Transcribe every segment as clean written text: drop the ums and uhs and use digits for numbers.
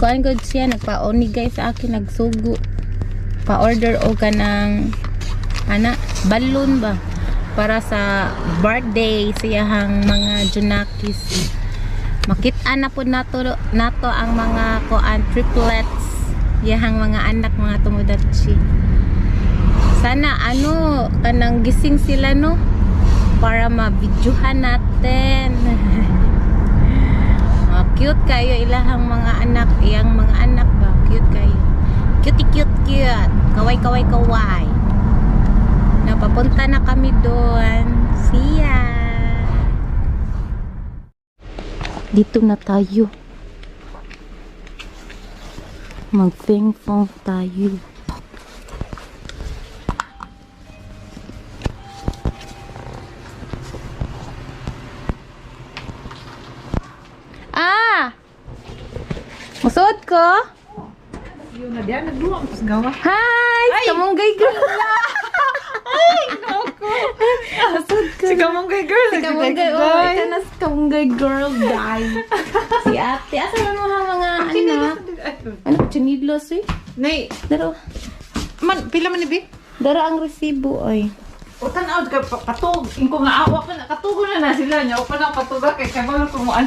Kuan gud siya nagpa-oni guys sa akin nagsugo. Pa-order o kanang balloon ba para sa birthday siyahang mga Junakis. Makita na po nato ang mga kuan triplets yahang mga anak mga tumudachi. Sana kanang gising sila no para ma-videohan natin. Cute kayo ilahang mga anak, iyang mga anak ba? Cute kayo. Cute. Kaway. Napapunta na kami doon. See ya. Dito na tayo. Mag-ping-pong tayo. Musod ko? Yun na diyan, nagluwang sa gawa. Hi! Kamunggay girl! Ay, naku! Musod ko. Si Kamunggay girl! Si Kamunggay, ito na si Kamunggay girl, die. Si ate, asa na mga ano, chinilos eh? Nay, Daro, pila man ni Bi? daro ang resibo ay. O tanaw ka katug, ingko nga awa pa na katugo na sila niya. O pa na katuga kay kabalo tumuan.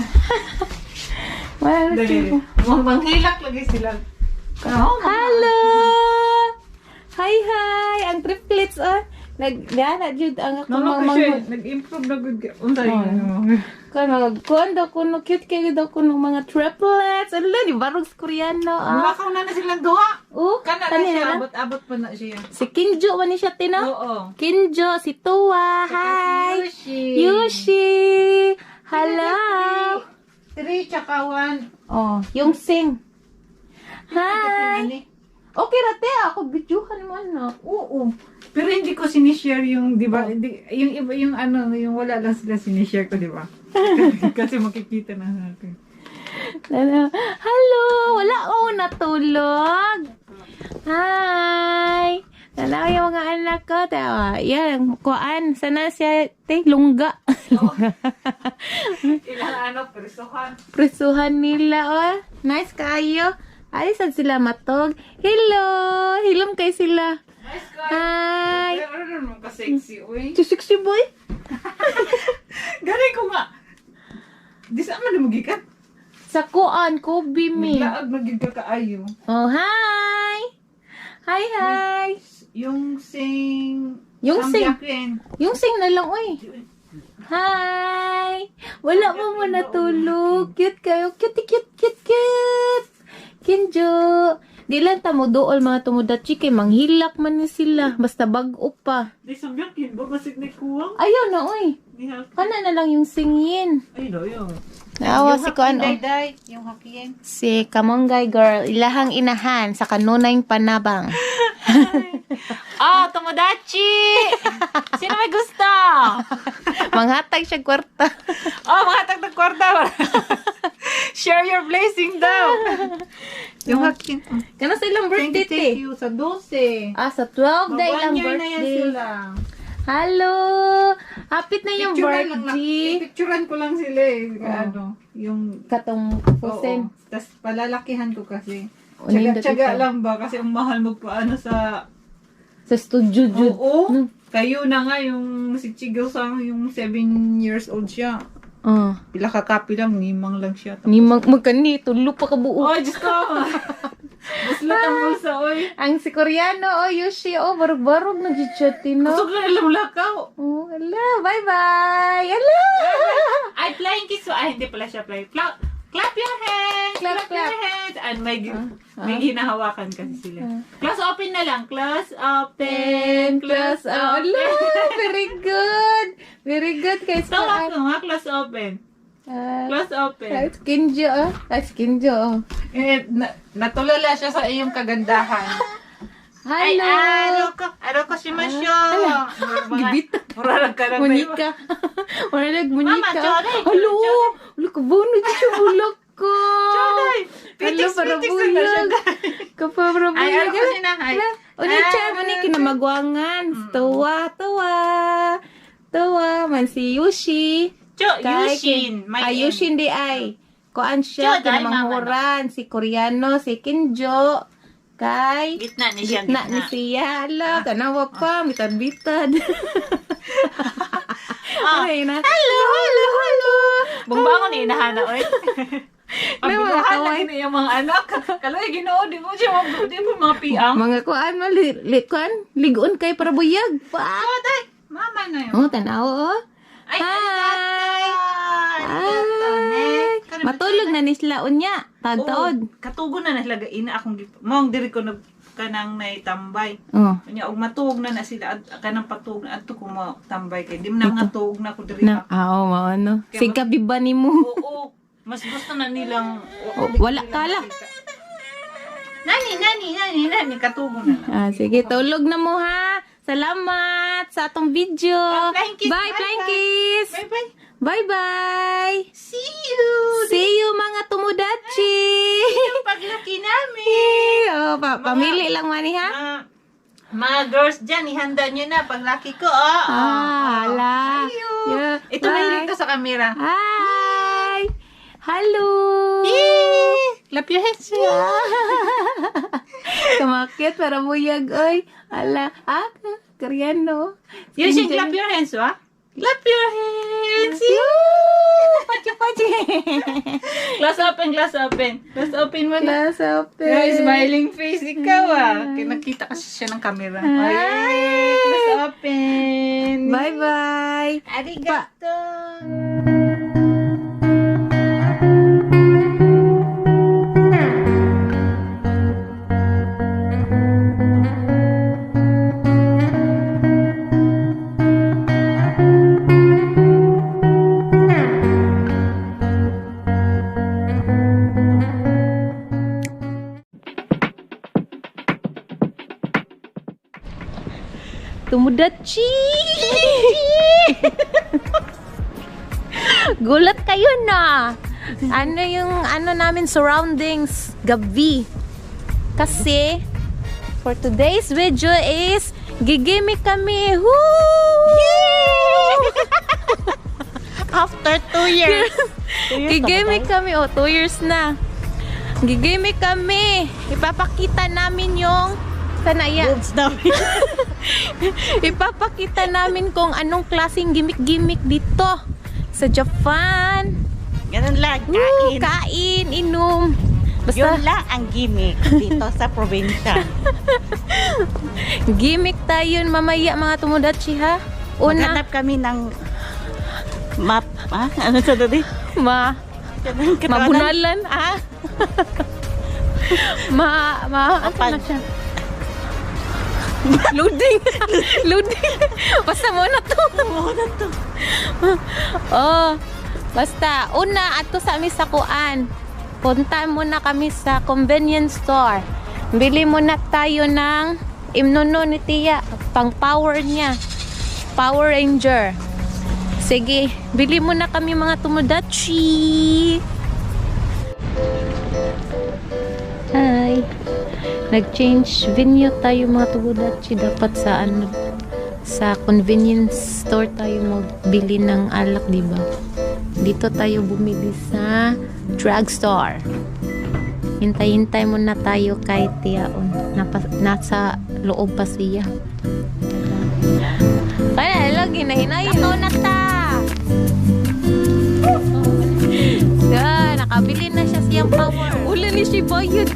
Wala Dali. Manghilak lagi sila. Hello! Hi! Ang triplets nagdana jud ang ako nag-improve na good. Unsay kuan daw kuno cute kayo daw kuno mga triplets. Ano ni barog sa Koreano Lakaw na silang duha. Kana na kanina siya, na. abot-abot pa na siya. Si Kinjo man ni siya tino. Oo. Kinjo, si Tuwa. Hi! Yushi! Hello! 3 tsaka 1. Oh, yung sing. Hi! Okay rate ako videohan mo anak. Oo. Pero hindi ko sinishare yung, di ba? Hindi, yung iba, yung yung wala lang sila sinishare ko, di ba? Kasi makikita na natin. Hello! Wala ako natulog. Hi! Nalaw yung mga anak ko. Tawa. Yan, kuan. Sana siya, lungga. Ilang presuhan. Presuhan nila, oh. Nice kayo. Alisan sila matog. Hello! Hilom kay sila. Nice guy. Hi! Pero naman ka-sexy, uy. Si sexy boy? Gano'y ko nga. Di saan man na magikat? Sa kuan, Kobe me. Naglaag magiging kaayo. Oh, hi! Hi! Yung sing... Yung sing. Sambiakin. Yung sing na lang, uy. Hi! Wala mo natulog. Cute kayo. Cute. Kinjo. Di lang tamo dool mga tumudachi kay manghilak man ni sila. Basta bag-o pa. Di sambiakin. Bagasig na kuwang. Ayaw na, uy. Kana na lang yung singin. Ay, no, yung... Naawa si Kuan. Day, yung hakiyen. Si Kamonggay girl. Ilahang inahan sa kanunay panabang. Tomodachi! Sino may gusto? Manghatag siya kwarta. Mga tagtag kwarta. Share your blessing daw. Yung hakin. Kano sa ilang birthday, te? Thank you. Sa 12. Sa 12 day ilang Mag-1 year na yan birthday. sila. Hello! Hapit na yung birthday. Picturean ko lang sila eh. Yung... Katong pusen. Tapos palalakihan ko kasi. Nindot Tsaga ito. lang ba? Kasi ang mahal magpaano sa... Sa studio, Jud. Oo. Kayo na nga yung si Chigo-sang, yung 7 years old siya. Pila ka copy lang, nimang lang siya. Ni magkani, tulo pa ka buo. Oh, Diyos ko! Buslat ang bulsa, oy. Ang si Koreano, Yoshi, barog-barog na judgetino. Kusog lang alam lakaw. Oh, hello, bye-bye. Hello! Ay, flying kiss. Ay, hindi pala siya flying. Clap your hands! Clap. your hands! And may hinahawakan kasi sila. Close open na lang. Close open. Close, hello! Very good! Very good, guys. Tawag ko nga, close open. Close open. Kinjo, Kinjo. Natulala siya sa iyong kagandahan. Ay, Hello! ano ko si Masyo. Gibit. Murarag ka lang. Munika. Wala nagmunika. Mama, choday. Hello! Wala ka ba? Nagsiya bulak ko. Choday. Hello, para bulag. Kapara bulag. Ay, ano ko siya na? Ay. Unicha, maniki na magwangan. Tawa man si Yushi. Yushin. Yushin di ay. kuan siya, Siya, dahil kinamanghuran. Si Koreano, si Kinjo. Kay Gitna ni siya. gitna ni siya. Hala, tanawa pa, bitad-bitad. Ay na. Hello. Bungbangon ni inahana, oy. May mga Pagbilahan kaway. lagi na yung mga anak. Kaloy, ginoo, di mo siya mga piang. Mga kuan mo, kuan, ligon kay para buyag. Pa. Oh, day. Mama na yun. Oh, tanaw oh. Ay, Hi. Ay. Matulog na ni sila unya. Tadtod. Katugo na naslaga ina akong mong diri ko nag kanang naitambay. Oh. Unya og matug na sila kanang patug na adto ko mo tambay kay di man nga tuog na ko diri. Na, oo, mao ano. Kaya Sige biba nimo. Oo. Mas gusto na nilang Oh, wala ka la. Nani, katugo na. Ah, sige, tulog na mo ha. Salamat sa atong video. Flying kiss. Bye, flying kiss. Bye. Bye-bye. See you. See you mga tumudachi. Paglaki namin. Oh, pamili lang man ha. Mga girls dyan, ihanda nyo na paglaki ko. Hala. Ayo. Yeah, Ito bye. na dito sa camera. Hi. Hello. Clap your hands. Kamakit para buyag oy. Hala. Koreano. Using clap your hands, wa? Clap your hands. Pachi. Glass open. Glass open mo na. Class open. Guys, smiling face ikaw Nakita kasi siya ng camera. Ay, glass open. Bye-bye. Arigato. Tumudachi. Gulat kayo na. Ano yung namin surroundings gabi. Kasi for today's video is gigimik kami. Woo! After 2 years. Gigimik kami. 2 years na. Gigimik kami. Ipapakita namin yung sanaya. Ipapakita namin kung anong klaseng gimmick-gimmick dito sa Japan. Ganun lang, Woo, kain, inom. Basta Yun lang ang gimmick dito sa probinsya. gimmick tayo mamaya mga tumudachi ha. Una, Maghanap kami ng map. Ano sa dati? mabunalan ha. Ano na siya? Loading. Basta muna to. Oh, basta una ato sa amin sa kuan. Punta muna kami sa convenience store. Bili muna tayo ng imnono ni Tia, pang power niya. Power Ranger. Sige, bili muna kami mga tumudachi. Hi. Nag-change venue tayo mga tumudachi. Dapat sa convenience store tayo magbili ng alak, di ba? Dito tayo bumili sa drugstore. Hintay-hintay muna tayo kay Tiaon. Nasa loob pa siya. Kaya lagi na hinayin. Ako na ta! Nakabili na siya siyang power. Ula ni siya bayad.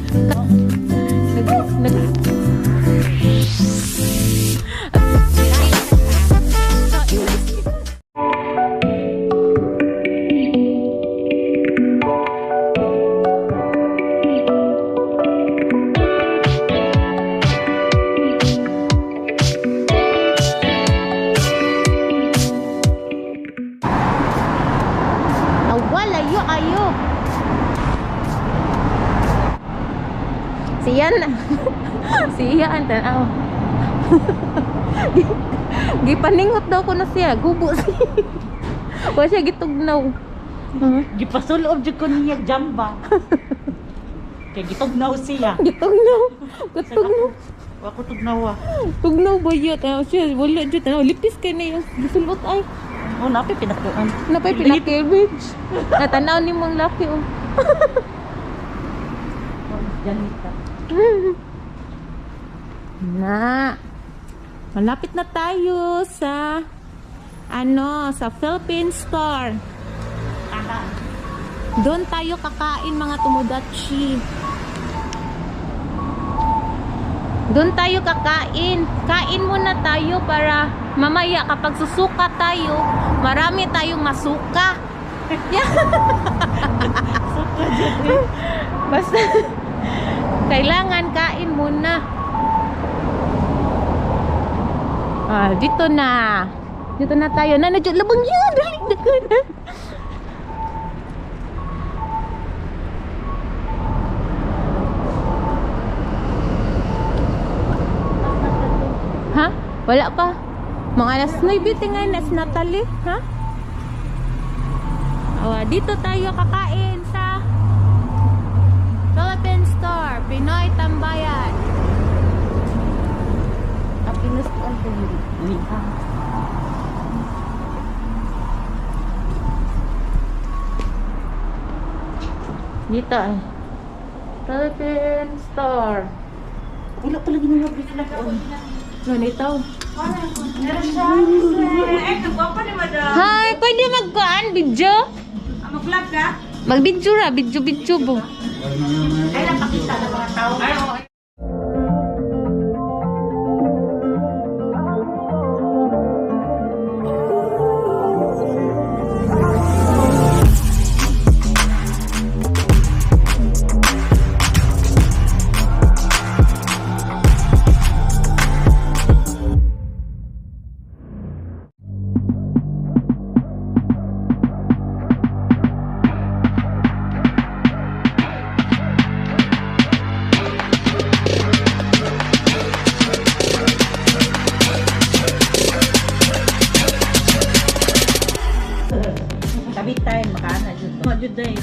Nawalayo ayo. Siyan na. Siyan tanaw. Gipaningot daw ko na siya. Gubo siya. Wa siya gitugnaw. Gipasulob jud ko niya jamba. Kay gitugnaw siya. Gitugnaw. Gitugnaw. Wa ko tugnawa. Tugnaw ba yun? Siya wala dyan. Lipis ka na yung gisulot ay. Oh, napi pinakuan. Napay pinakilbage. Natanaw ni mong laki oh. Janita. Na. Malapit na tayo sa sa Philippine Store. Doon tayo kakain mga tomodachi. Doon tayo kakain. Kain muna tayo para mamaya kapag susuka tayo, marami tayong masuka. Basta kailangan kain muna. Dito na. Dito na tayo. Nanadyo labang yan. Dali na. Ha? Wala pa. Mga alas 9 tingnan nas Natalie, ha? Dito tayo kakain sa Philippine Store, Pinoy Tambayan. Pinus ko ang tumili. Dito ay Philippine Store. Wala pala ginagawa sila ko. Ganito. Nagwapa ni madam. Hi, pwede magkuan video? Mag-vlog ka? Mag-video ra, video po. Ay, napakita ng mga tao. Tabi tayo, makaana dyan. Madyo day.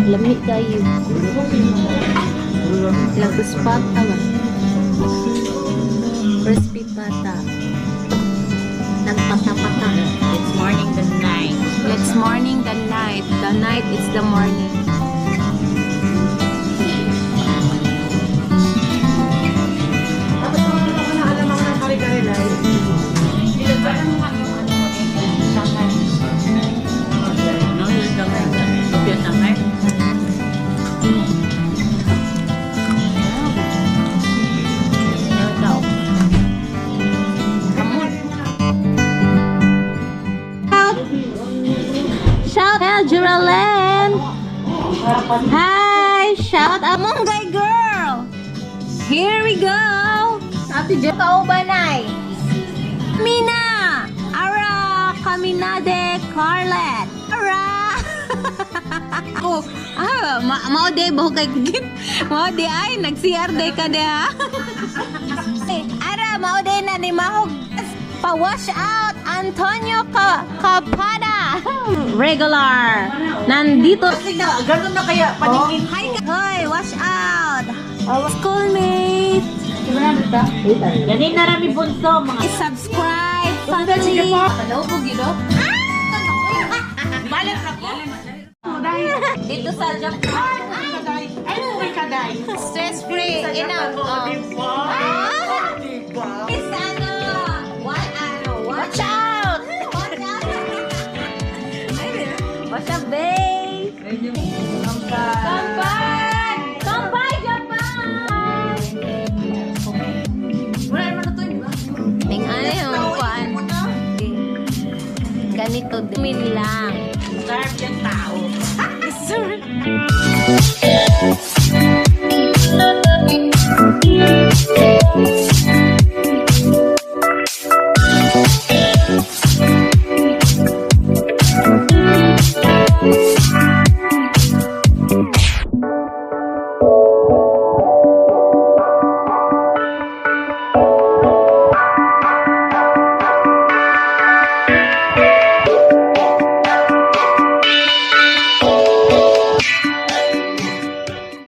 Lamig tayo. Lagos pata ba? Crispy pata. Nagpata-pata. It's morning the night. It's morning the night. The night is the morning. Tapos mga alam mga kari-kari live. No, yung damay. Sophia damay. Shout out Juraland. Hi, shout out Mongay girl. Here we go. Ate Jo kaubanay. Mina. Ara Kaminade Carlet. Ara. Mao de boh kay gid. Mao de ay nag-CR day ka de ha. Ara mao de na ni mahog pa-wash out Antonio Capada. Regular. Nandito. Ganun na kaya paningin. Hi, hoy, wash out. Schoolmate. Ganin na rami bunso. Mga Subscribe, family. Hello po, Gido. Balik na po. Dito sa Japan. Ay, mo kay kaday. Stress free. Enough.